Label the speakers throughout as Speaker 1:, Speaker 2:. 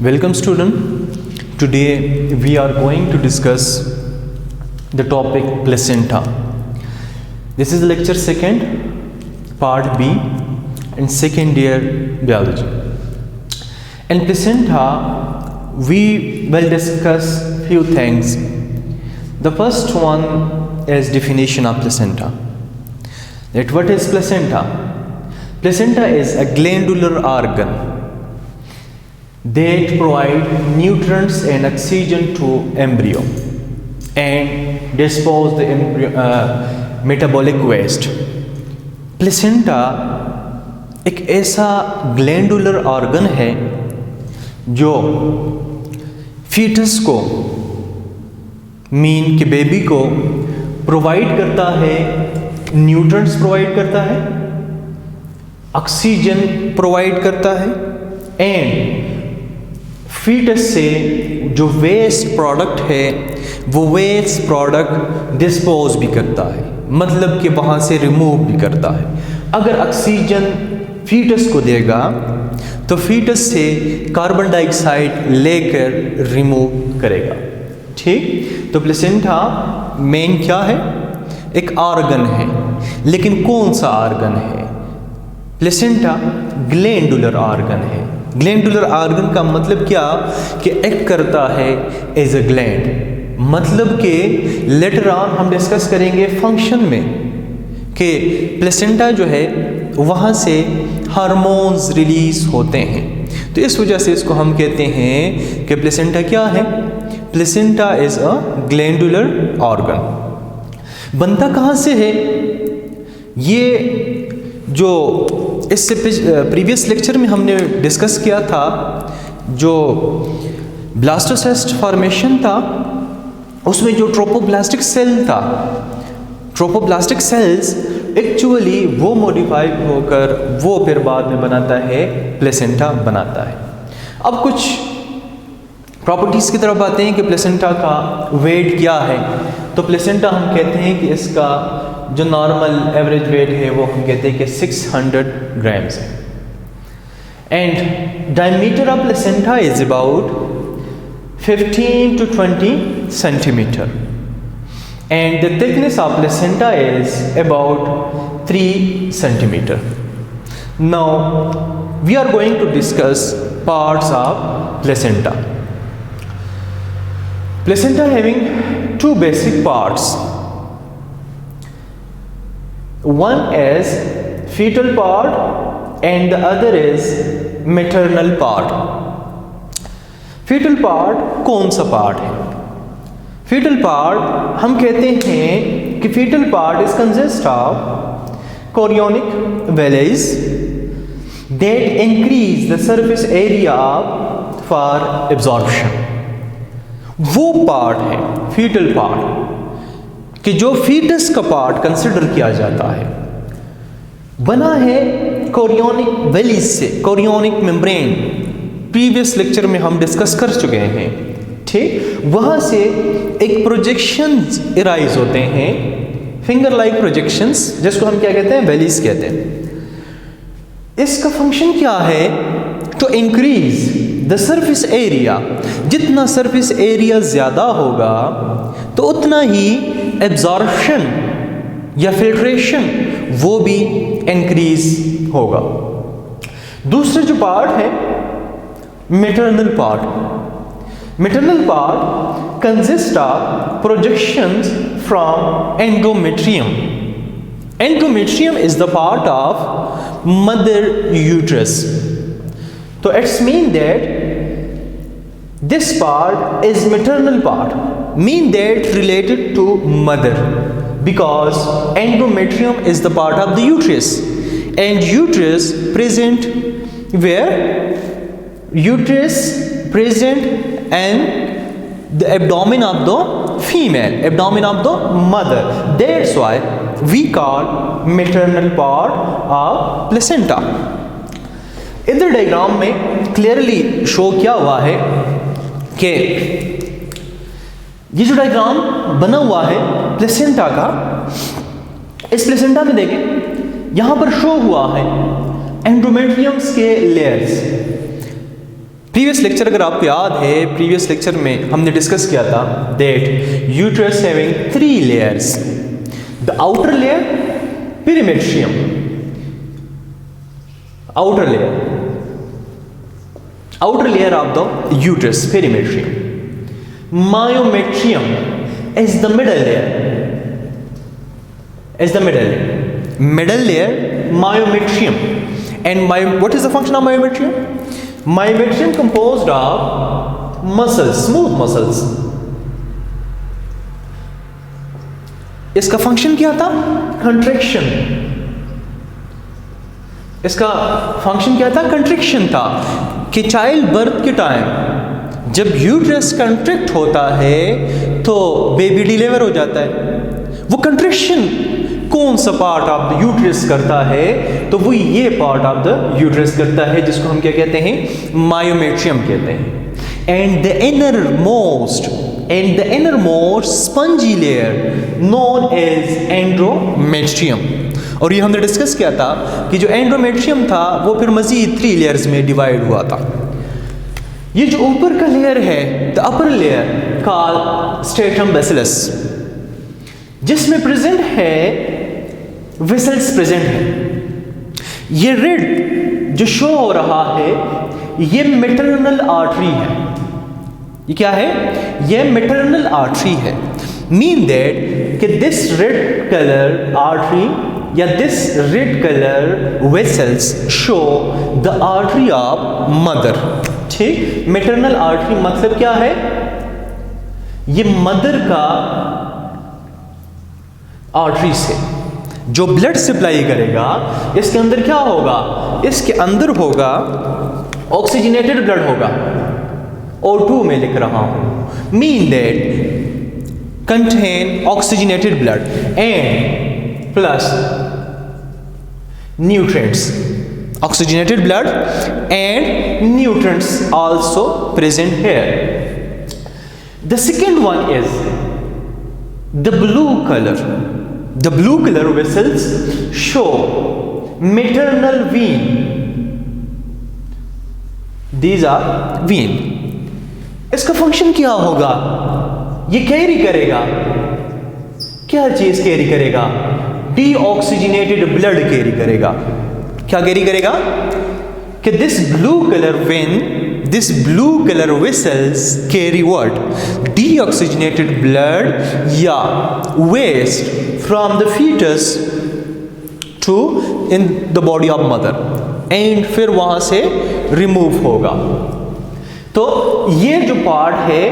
Speaker 1: Welcome student. Today we are going to discuss the topic placenta. This is lecture 2nd part B in second year biology. In placenta we will discuss few things. The first one is definition of placenta. That what is placenta? Placenta is a glandular organ that provide nutrients and oxygen to embryo and dispose the embryo, metabolic waste. Placenta एक ऐसा glandular organ है जो foetus को mean के baby को provide करता है, nutrients provide करता है, ऑक्सीजन प्रोवाइड करता है एंड फीटस से जो वेस्ट प्रोडक्ट है वो वेस्ट प्रोडक्ट डिस्पोज भी करता है, मतलब कि वहाँ से रिमूव भी करता है। अगर ऑक्सीजन फीटस को देगा तो फीटस से कार्बन डाइऑक्साइड लेकर रिमूव करेगा। ठीक, तो प्लेसेंटा मेन क्या है? एक ऑर्गन है, लेकिन कौन सा ऑर्गन है? प्लेसेंटा ग्लैंडुलर ऑर्गन है। ग्लैंडुलर ऑर्गन का मतलब क्या कि एक्ट करता है एज अ ग्लैंड, मतलब कि लेटर ऑन हम डिस्कस करेंगे फंक्शन में कि प्लेसेंटा जो है वहाँ से हार्मोन्स रिलीज होते हैं, तो इस वजह से इसको हम कहते हैं कि प्लेसेंटा क्या है? Placenta is a glandular organ. बनता कहाँ से है? ये जो इससे प्रीवियस लेक्चर में हमने डिस्कस किया था, जो ब्लास्टोसिस्ट फॉर्मेशन था उसमें जो ट्रोपोब्लास्टिक सेल था, ट्रोपोब्लास्टिक सेल्स एक्चुअली वो मॉडिफाई होकर वो फिर बाद में बनाता है प्लेसेंटा बनाता है। अब कुछ प्रॉपर्टीज़ की तरफ आते हैं कि प्लेसेंटा का वेट क्या है। तो प्लेसेंटा हम कहते हैं कि इसका जो नॉर्मल एवरेज वेट है वो हम कहते हैं कि 600 ग्राम्स है and diameter of placenta is about 15 to 20 centimeter and the thickness of placenta is about 3 centimeter. Now we are going to discuss parts of placenta. Placenta having two basic parts. One is fetal part and the other is maternal part. Fetal part कौन सा part है? Fetal part हम कहते हैं कि fetal part is consist of chorionic valleys that increase the surface area for absorption. वो part है fetal part कि जो फीटस का पार्ट कंसिडर किया जाता है, बना है कोरियोनिक वेलीज से, कोरियोनिक मेम्ब्रेन। प्रीवियस लेक्चर में हम डिस्कस कर चुके हैं। ठीक, वहाँ से एक प्रोजेक्शंस इराइज होते हैं, फिंगर लाइक प्रोजेक्शंस, जिसको हम क्या कहते हैं? वेलीज कहते हैं। इसका फंक्शन क्या है? तो इंक्रीज द सरफेस एरिया। जितना सरफेस एरिया ज़्यादा होगा तो उतना ही एब्जॉर्प्शन या फिल्ट्रेशन वो भी इंक्रीज होगा। दूसरा जो पार्ट है maternal part. Maternal part consist of projections from endometrium. Endometrium is the part of mother uterus. तो it's mean that this part is maternal part, mean that related to mother, because endometrium is the part of the uterus and uterus present where? Uterus present and the abdomen of the female, abdomen of the mother. That's why we call maternal part of placenta. इधर diagram में clearly show क्या हुआ है कि ये जो diagram बना हुआ है प्लेसेंटा का, इस प्लेसेंटा में देखें यहां पर शो हुआ है एंडोमेट्रियम्स के लेयर्स। प्रीवियस लेक्चर अगर आपको याद है, प्रीवियस लेक्चर में हमने डिस्कस किया था that uterus having 3 layers, the outer layer perimetrium, outer layer of the uterus perimetrium, myometrium is the middle layer, myometrium. And what is the function of myometrium? Myometrium composed of muscles, smooth muscles. इसका function क्या था? Contraction. इसका function क्या था? Contraction था कि child birth के time जब यूट्रस कंट्रैक्ट होता है तो बेबी डिलीवर हो जाता है। वो कंट्रैक्शन कौन सा पार्ट ऑफ द यूट्रस करता है? तो वो ये पार्ट ऑफ द यूट्रस करता है जिसको हम क्या कहते हैं? मायोमेट्रियम कहते हैं। And the innermost spongy layer known as endometrium. और ये हमने डिस्कस किया था कि जो एंड्रोमेट्रियम था वो फिर मजीद 3 लेयर्स में डिवाइड हुआ था। ये जो ऊपर का लेयर है, the upper layer called stratum bacillus, जिसमें प्रेजेंट है वेसल्स प्रेजेंट है। ये रेड जो शो हो रहा है ये मैटरनल आर्टरी है। ये क्या है? ये मैटरनल आर्टरी है। मीन दैट कि दिस रेड कलर आर्टरी या this red colour vessels show the artery of mother. ठीक, मैटरनल आर्टरी मतलब क्या है? ये मदर का आर्टरी से जो ब्लड सप्लाई करेगा, इसके अंदर क्या होगा? इसके अंदर होगा ऑक्सीजनेटेड ब्लड होगा। O2 में लिख रहा हूं। Mean that contain oxygenated blood and plus nutrients, oxygenated blood and nutrients also present here. The second one is the blue color. The blue color vessels show maternal vein. These are vein. इसका function क्या होगा? ये carry करेगा, क्या चीज carry करेगा? Deoxygenated blood carry करेगा। क्या कैरी करेगा? कि this blue colour vein, this blue colour vessels carry what? Deoxygenated blood या waste from the foetus to in the body of mother and फिर वहां से रिमूव होगा। तो ये जो पार्ट है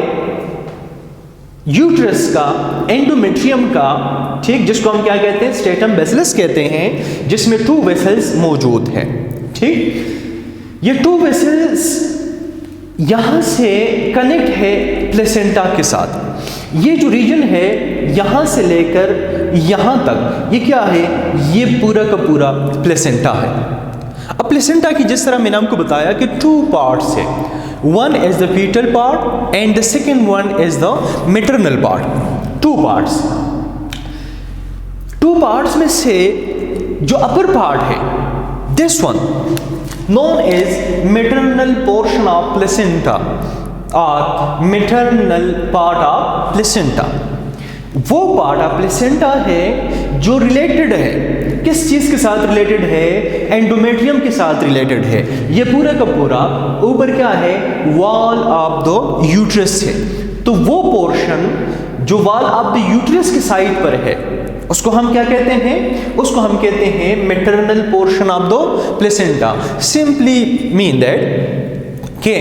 Speaker 1: यूट्रस का, एंडोमेट्रियम का, ठीक, जिसको हम क्या कहते हैं? स्ट्रेटम बेसिलस कहते हैं, जिसमें 2 वेसल्स मौजूद हैं। ठीक, ये 2 वेसल्स यहां से कनेक्ट है प्लेसेंटा के साथ। ये जो रीजन है यहां से लेकर यहां तक, ये क्या है? ये पूरा का पूरा प्लेसेंटा है। अब प्लेसेंटा की जिस तरह मैंने आपको बताया कि 2 पार्ट्स है, one is the fetal part and the second one is the maternal part. 2 parts. 2 parts में से जो upper part है, this one known as maternal portion of placenta or maternal part of placenta. वो part of placenta है जो related है, किस चीज के साथ रिलेटेड है? एंडोमेट्रियम के साथ रिलेटेड है। ये पूरा का पूरा ऊपर क्या है? वॉल ऑफ द यूट्रस है। तो वो पोर्शन जो वॉल ऑफ द यूट्रस के साइड पर है उसको हम क्या कहते हैं? उसको हम कहते हैं maternal portion of the placenta. Simply mean that के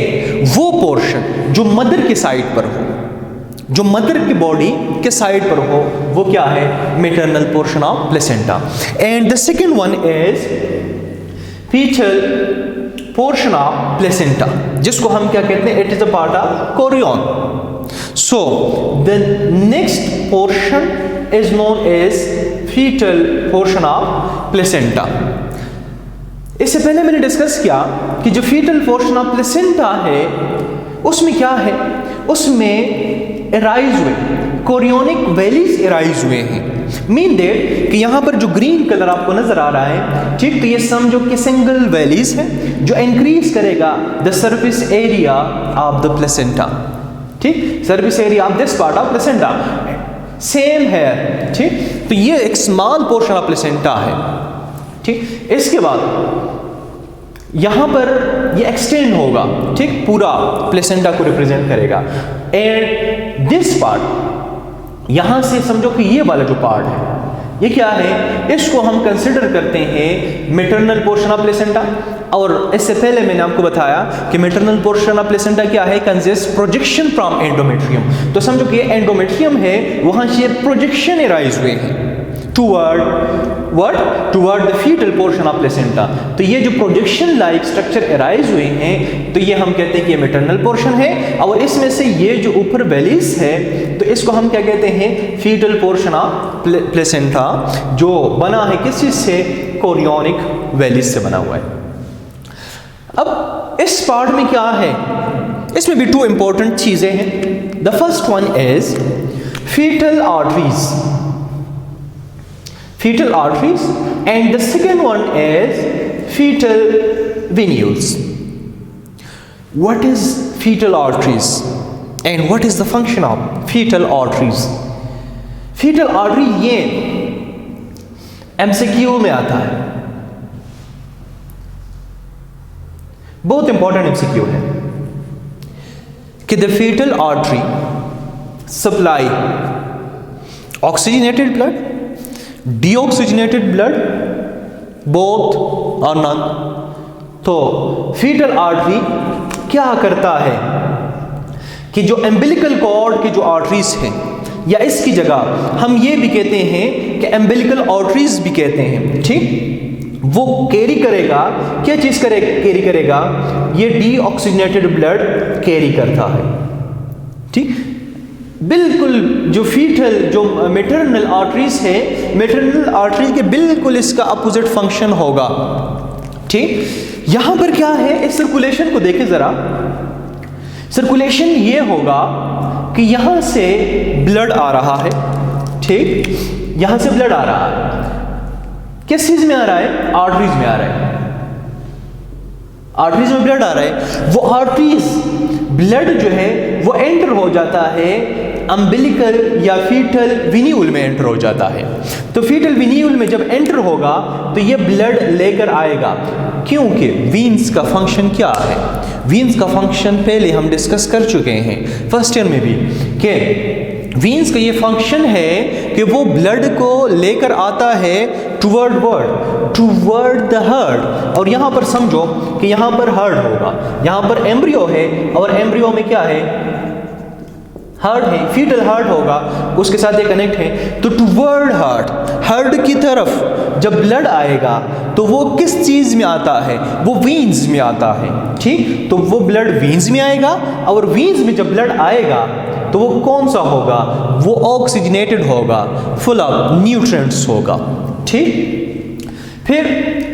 Speaker 1: वो पोर्शन जो मदर के साइड पर हो, जो मदर की बॉडी के साइड पर हो, वो क्या है? Maternal portion of placenta. And the second one is fetal portion of placenta, जिसको हम क्या कहते हैं? It is a part of chorion. So the next portion is known as fetal portion of placenta. इससे पहले मैंने डिस्कस किया कि जो फीटल पोर्शन ऑफ प्लेसेंटा है उसमें क्या है? उसमें एराइज हुए कोरियोनिक वैलीज एराइज हुए हैं। मीन दैट कि यहाँ पर जो ग्रीन कलर आपको नजर आ रहा है, ठीक, तो ये समझो कि सिंगल वैलीज है जो इंक्रीज करेगा the surface area of the placenta, ठीक, surface area of this part of placenta same है, ठीक, तो ये एक स्मॉल पोर्शन ऑफ प्लेसेंटा है, ठीक। इसके बाद यहां पर ये एक्सटेंड होगा, ठीक, पूरा प्लेसेंटा को रिप्रेजेंट करेगा। एंड दिस पार्ट, यहां से समझो कि ये वाला जो पार्ट है ये क्या है, इसको हम कंसिडर करते हैं मैटरनल पोर्शन ऑफ प्लेसेंटा। और इससे पहले मैंने आपको बताया कि मैटरनल पोर्शन ऑफ प्लेसेंटा क्या है, कंसिस्ट प्रोजेक्शन फ्रॉम एंडोमेट्रियम। तो समझो कि एंडोमेट्रियम है, वहां से प्रोजेक्शन एराइज हुए हैं toward the fetal portion of placenta. तो ये जो प्रोजेक्शन लाइक स्ट्रक्चर एराइज हुए हैं, तो ये हम कहते हैं कि ये मैटरनल पोर्शन है। और इसमें से ये जो ऊपर वेलिस है, तो इसको हम क्या कहते हैं, फीटल पोर्शन ऑफ प्लेसेंटा, जो बना है किस चीज से, कोरियोनिक वेलिस से बना हुआ है। अब इस पार्ट में क्या है, इसमें भी 2 इंपॉर्टेंट चीजें हैं। The first one is fetal arteries, fetal arteries, and the second one is fetal venules. What is fetal arteries and what is the function of fetal arteries? Fetal artery ये MCQ में आता है, बहुत important MCQ है कि the fetal artery supply oxygenated blood, deoxygenated blood, both or none। तो fetal artery क्या करता है कि जो एम्बिलिकल कॉर्ड की जो आर्टरीज हैं, या इसकी जगह हम ये भी कहते हैं कि एम्बिलिकल आर्टरीज भी कहते हैं, ठीक, वो कैरी करेगा, क्या चीज कैरी करेगा, ये डीऑक्सीजनेटेड ब्लड कैरी करता है, ठीक। बिल्कुल जो फीटल जो मैटरनल आर्टरीज है, मैटरनल आर्टरी के बिल्कुल इसका अपोजिट फंक्शन होगा, ठीक। यहां पर क्या है, इस सर्कुलेशन को देखें जरा। सर्कुलेशन ये होगा कि यहां से ब्लड आ रहा है, ठीक, यहां से ब्लड आ रहा है, किस चीज में आ रहा है, आर्टरीज में आ रहा है, आर्टरीज में ब्लड आ रहा है। वो आर्टरीज ब्लड जो है वो एंटर हो जाता है अम्बिलिकल या फीटल विन्यूल में एंटर हो जाता है। तो फीटल विन्यूल में जब एंटर होगा तो ये ब्लड लेकर आएगा, क्योंकि वीन्स का फंक्शन क्या है, वीन्स का फंक्शन पहले हम डिस्कस कर चुके हैं फर्स्ट ईयर में भी, कि वीन्स का ये फंक्शन है कि वो ब्लड को लेकर आता है टुवर्ड द हार्ट। और यहाँ पर समझो कि यहाँ पर हार्ट होगा, यहाँ पर एम्ब्रियो है, और एम्ब्रियो में क्या है, हार्ट है, फीटल हार्ट होगा, उसके साथ ये कनेक्ट है। तो टुवर्ड हार्ट की तरफ जब ब्लड आएगा तो वो किस चीज में आता है, वो वीन्स में आता है, ठीक। तो वो ब्लड वीन्स में आएगा, और वीन्स में जब ब्लड आएगा तो वो कौन सा होगा, वो ऑक्सीजनेटेड होगा, फुल ऑफ न्यूट्रिएंट्स होगा, ठीक। फिर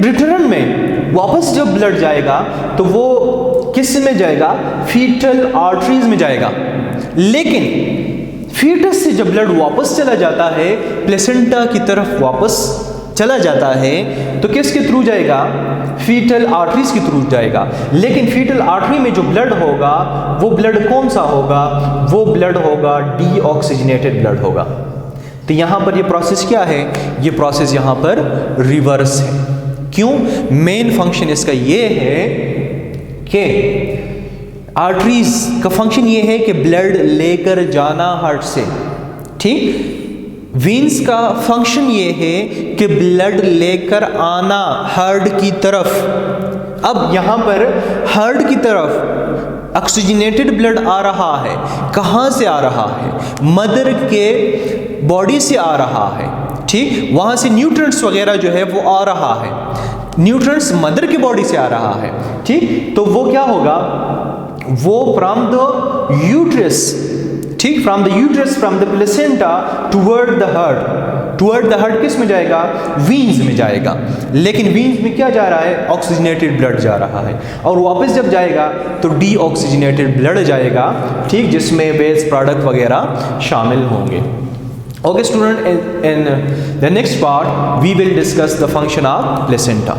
Speaker 1: रिटर्न में वापस जब ब्लड जाएगा तो वो किस में जाएगा, फीटल आर्टरीज में जाएगा। लेकिन फीटस से जब ब्लड वापस चला जाता है, प्लेसेंटा की तरफ वापस चला जाता है, तो किसके थ्रू जाएगा, फीटल आर्टरीज के थ्रू जाएगा। लेकिन फीटल आर्टरी में जो ब्लड होगा वो ब्लड कौन सा होगा, वो ब्लड होगा डीऑक्सीजनेटेड ब्लड होगा। तो यहां पर ये प्रोसेस क्या है, ये प्रोसेस यहां पर रिवर्स है। क्यों, मेन फंक्शन इसका ये है कि आर्टरीज का फंक्शन ये है कि ब्लड लेकर जाना हार्ट से, ठीक। वीन्स का फंक्शन ये है कि ब्लड लेकर आना हार्ट की तरफ। अब यहां पर हार्ट की तरफ ऑक्सीजनेटेड ब्लड आ रहा है, कहां से आ रहा है, मदर के बॉडी से आ रहा है, ठीक। वहां से न्यूट्रिएंट्स वगैरह जो है वो आ रहा है, न्यूट्रिएंट्स मदर के बॉडी से आ रहा है, ठीक। तो वो क्या होगा, वो फ्रॉम द यूट्रस, ठीक, from the uterus, from the placenta toward the heart किस में जाएगा, वीन्स में जाएगा। लेकिन वीन्स में क्या जा रहा है, ऑक्सीजनेटेड ब्लड जा रहा है, और वापस जब जाएगा तो डीऑक्सीजनेटेड ब्लड जाएगा, ठीक, जिसमें वेस्ट प्रोडक्ट वगैरह शामिल होंगे। Okay student, in the next part we will discuss the function of placenta.